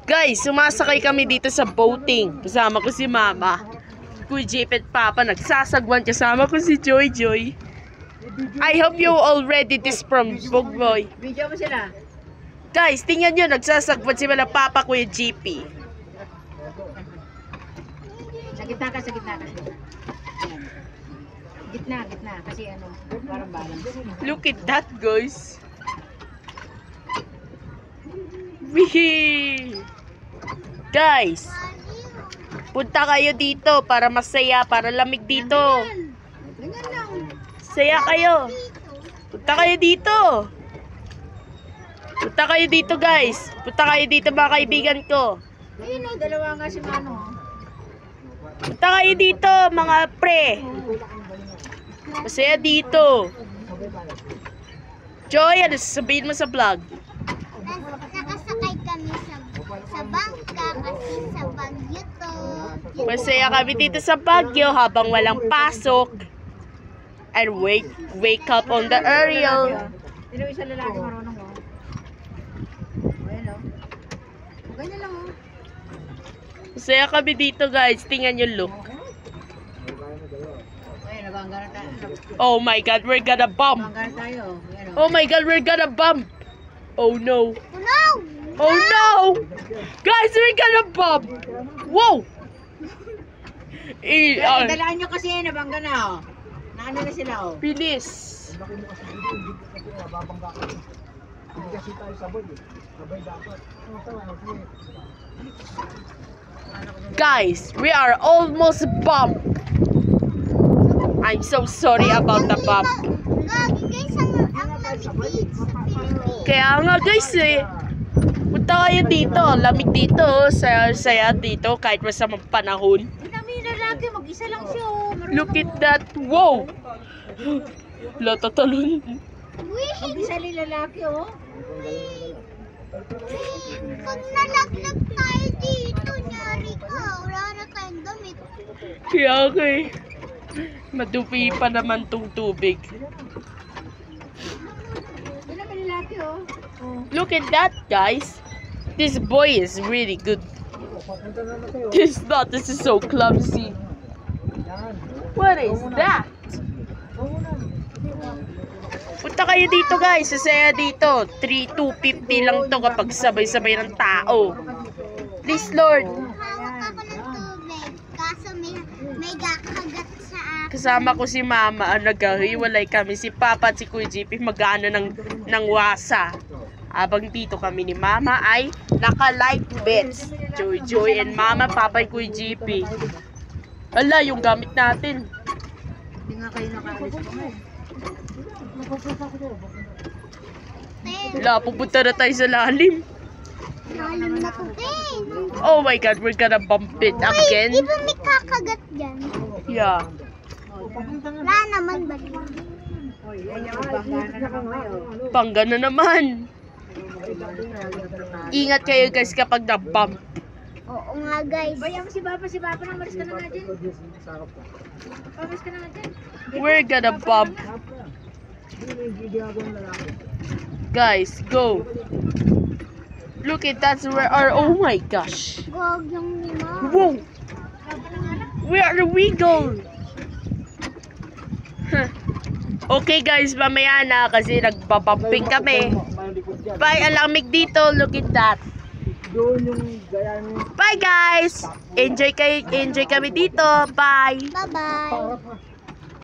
Guys, sumasakay kami dito sa boating. Kasama ko si Mama. Kuya Jeep at Papa nagsasagwan. Kasama ko si Joy Joy. I hope you already this from Bugboy. Video mo sila. Guys, tingnan nyo. Nagsasagwan si Mala Papa Kuya GP. Sa gitna ka, sa gitna ka. Gitna, gitna. Kasi ano, parang balance. Look at that, guys. Wee! Guys, punta kayo dito para masaya, para lamig dito. Ganyan lang. Saya kayo. Punta kayo dito. Punta kayo dito, guys. Punta kayo dito, mga kaibigan ko. Ayun o, dalawa nga si Mano. Punta kayo dito, mga pre. Masaya dito. Joy, ano sasabihin mo sa vlog? Nakasakay kami sa bangka kasi sa Baguio to. Masaya kami dito sa Baguio habang walang pasok. And wake up on the aerial. Sino isa lalaki marunong o? Ayan o. Ganyan lang o. Masaya kami dito, guys. Tingnan yung look. Ayan, nabangga na tayo. Oh my God, we're gonna bump. Nabangga na tayo. Ayan o. Oh my God, we're gonna bump. Oh no. Oh no! Oh no! Guys, we're gonna bump. Whoa! Dalaan nyo kasi nabangga na o. Naano na sila o. Bilis. Guys, we are almost bumped. I'm so sorry about the bump. Gagi guys, ang lamig dito sa Pilipinas. Kaya nga guys eh. Punta kayo dito. Lamig dito. Saya dito kahit masamang panahon. Hindi namin lalaki, mag-isa lang siya o. Look at that. Wow! Latatalon. Mag-isa lang lalaki o. Pag nalaglag tayo dito, nyari ka. Wala na tayong damit. Kaya okay. Madupi pa naman tong tubig. Hindi namin lalaki o. Look at that, guys. This boy is really good. This is so clumsy. What is that? Punta kayo dito, guys. Sasaya dito. 250 lang to kapag sabay-sabay ng tao. Please, Lord. Hawak ako ng tubig. Kaso may kakagat sa akin. Kasama ko si Mama. Naghiwalay kami. Si Papa at si Kuya JP mag-ano ng wasa. Habang dito kami ni Mama ay naka-light bets. Joy and Mama, Papa at Kuya JP. Ala, yung gamit natin. Hindi nga kayo nakaalis pa nga eh. Ala, pupunta na tayo sa lalim. Lalim na to, Oh my God, we're gonna bump it Wait, again. di ba may kakagat dyan? Yeah. Wala naman ba? Oy, ayan, magbangga na naman kayo. Pangga na naman. Ingat kayo guys kapag na-bump. Oo nga guys. Bayang si Papa na, malis ka na nga dyan. Malis ka na nga dyan. We're gonna bump. Guys, go. Look at that's where our, oh my gosh. Gog yung lima. Whoa. We are the wiggle. Okay guys, mamaya na kasi nagbabumping kami. Bye, alamig dito. Look at that. Bye guys. Enjoy kami dito. Bye. Bye-bye.